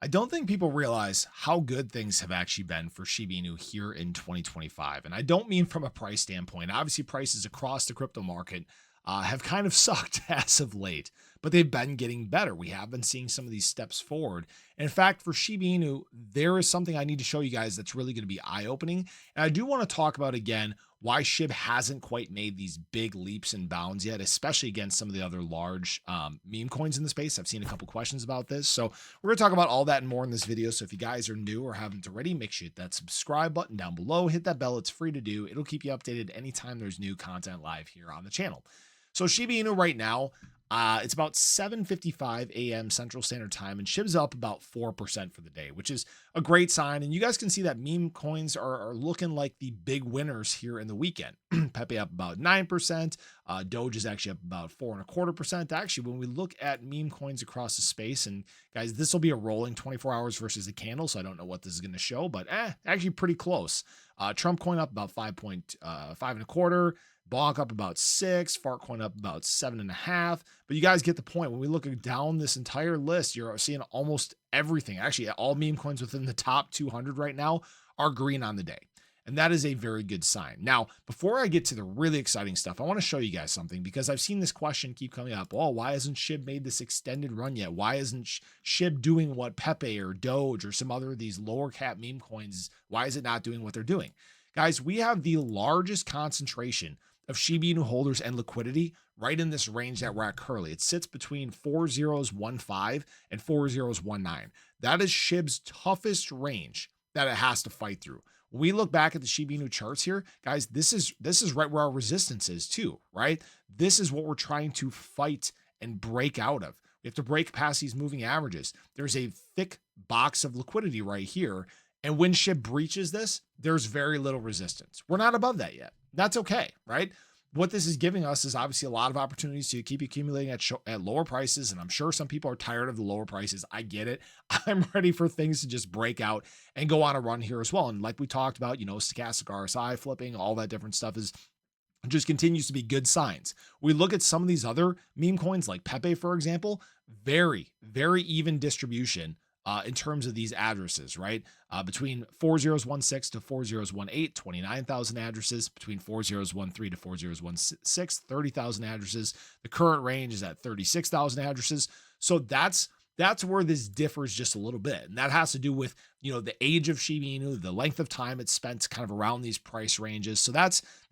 I don't think people realize how good things have actually been for Shiba Inu here in 2025. And I don't mean from a price standpoint. Obviously, prices across the crypto market have kind of sucked as of late, but they've been getting better. We have been seeing some of these steps forward. And in fact, for Shiba Inu, there is something I need to show you guys that's really going to be eye opening. And I do want to talk about again why SHIB hasn't quite made these big leaps and bounds yet, especially against some of the other large meme coins in the space. I've seen a couple questions about this. So we're going to talk about all that and more in this video. So if you guys are new or haven't already, make sure you hit that subscribe button down below. Hit that bell. It's free to do. It'll keep you updated anytime there's new content live here on the channel. So Shiba Inu right now, it's about 7:55 a.m. Central Standard Time, and SHIB's up about 4% for the day, which is a great sign. And you guys can see that meme coins are looking like the big winners here in the weekend. Pepe up about 9%. Doge is actually up about 4.25%. Actually, when we look at meme coins across the space, and guys, this will be a rolling 24 hours versus a candle, so I don't know what this is going to show, but actually pretty close. Trump coin up about 5.25. Bonk up about 6, Fartcoin up about 7.5. But you guys get the point. When we look down this entire list, you're seeing almost everything. Actually, all meme coins within the top 200 right now are green on the day. And that is a very good sign. Now, before I get to the really exciting stuff, I want to show you guys something because I've seen this question keep coming up. Oh, why hasn't SHIB made this extended run yet? Why isn't SHIB doing what Pepe or Doge or some other of these lower cap meme coins? Why is it not doing what they're doing? Guys, we have the largest concentration of Shiba Inu holders and liquidity right in this range that we're at currently. It sits between 4015 and 4019. That is SHIB's toughest range that it has to fight through. When we look back at the Shiba Inu charts here, guys, this is right where our resistance is too, right? This is what we're trying to fight and break out of. We have to break past these moving averages. There's a thick box of liquidity right here. And when SHIB breaches this, there's very little resistance. We're not above that yet. That's okay, right? What this is giving us is obviously a lot of opportunities to keep accumulating at lower prices. And I'm sure some people are tired of the lower prices. I get it. I'm ready for things to just break out and go on a run here as well. And like we talked about, stochastic RSI flipping, all that different stuff is just continues to be good signs. We look at some of these other meme coins like Pepe, for example, very, very even distribution in terms of these addresses, right? Between 4016 to 4018, 29,000 addresses. Between 4013 to 4016, 30,000 addresses. The current range is at 36,000 addresses. So that's where this differs just a little bit. And that has to do with, the age of Shiba Inu, the length of time it's spent kind of around these price ranges. So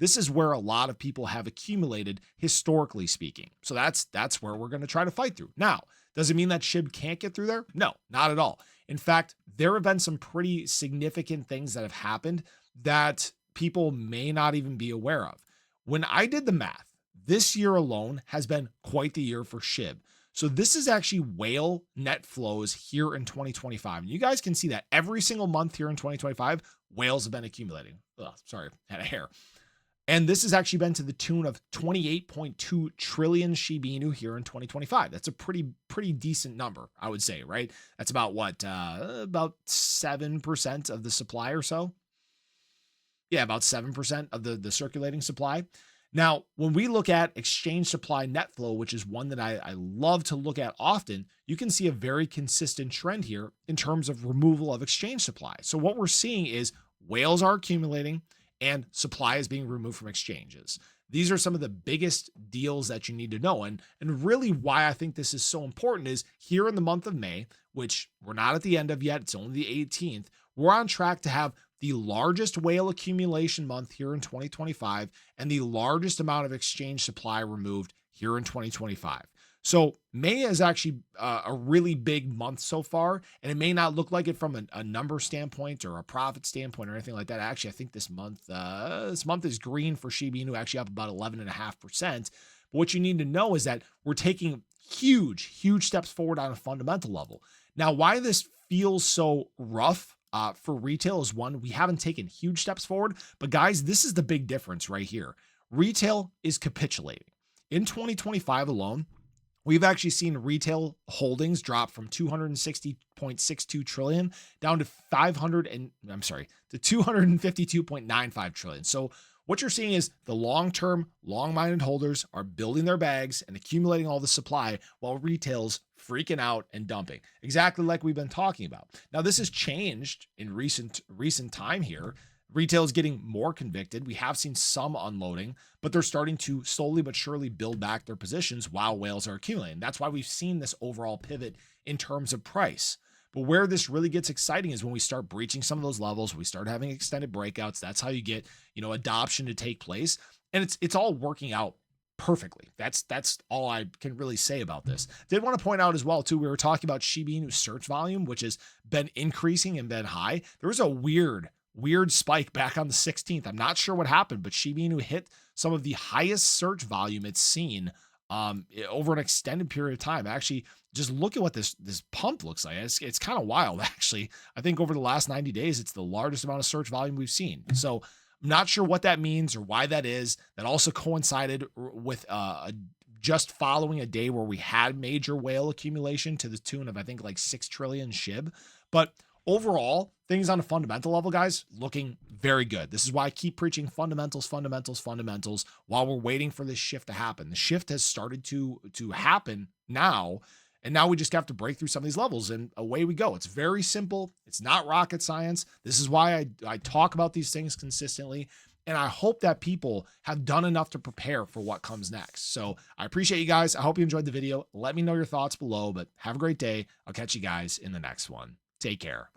this is where a lot of people have accumulated historically speaking. So that's where we're going to try to fight through. Now, does it mean that SHIB can't get through there? No, not at all. In fact, there have been some pretty significant things that have happened that people may not even be aware of. When I did the math, this year alone has been quite the year for SHIB. So this is actually whale net flows here in 2025. And you guys can see that every single month here in 2025, whales have been accumulating. Oh, sorry, had a hair. And this has actually been to the tune of 28.2 trillion Shiba Inu here in 2025. That's a pretty decent number, I would say, right? That's about what? About 7% of the supply or so. Yeah, about 7% of the circulating supply. Now, when we look at exchange supply net flow, which is one that I love to look at often, you can see a very consistent trend here in terms of removal of exchange supply. So what we're seeing is whales are accumulating and supply is being removed from exchanges. These are some of the biggest deals that you need to know. And really why I think this is so important is here in the month of May, which we're not at the end of yet, it's only the 18th, we're on track to have the largest whale accumulation month here in 2025 and the largest amount of exchange supply removed here in 2025. So May is actually a really big month so far, and it may not look like it from a number standpoint or a profit standpoint or anything like that. Actually, I think this month is green for Shiba Inu, actually up about 11.5%. But what you need to know is that we're taking huge steps forward on a fundamental level. Now, why this feels so rough for retail is one, we haven't taken huge steps forward, but guys, this is the big difference right here. Retail is capitulating. In 2025 alone, we've actually seen retail holdings drop from 260.62 trillion down to 252.95 trillion. So What you're seeing is the long-term, long-minded holders are building their bags and accumulating all the supply while retail's freaking out and dumping. Exactly like we've been talking about. Now, this has changed in recent time here. Retail is getting more convicted. We have seen some unloading, but they're starting to slowly but surely build back their positions while whales are accumulating. That's why we've seen this overall pivot in terms of price. But where this really gets exciting is when we start breaching some of those levels, we start having extended breakouts. That's how you get, adoption to take place. And it's all working out perfectly. That's all I can really say about this. Did want to point out as well too, we were talking about Shiba Inu search volume, which has been increasing and been high. There was a weird spike back on the 16th. I'm not sure what happened, but Shiba Inu hit some of the highest search volume it's seen over an extended period of time. Actually, just look at what this pump looks like. It's kind of wild, actually. I think over the last 90 days, it's the largest amount of search volume we've seen. So I'm not sure what that means or why that is. That also coincided with just following a day where we had major whale accumulation to the tune of, I think, like 6 trillion shib. But overall, things on a fundamental level, guys, looking very good. This is why I keep preaching fundamentals while we're waiting for this shift to happen. The shift has started to happen now, and now we just have to break through some of these levels, and away we go. It's very simple. It's not rocket science. This is why I talk about these things consistently, and I hope that people have done enough to prepare for what comes next. So I appreciate you guys. I hope you enjoyed the video. Let me know your thoughts below, but have a great day. I'll catch you guys in the next one. Take care.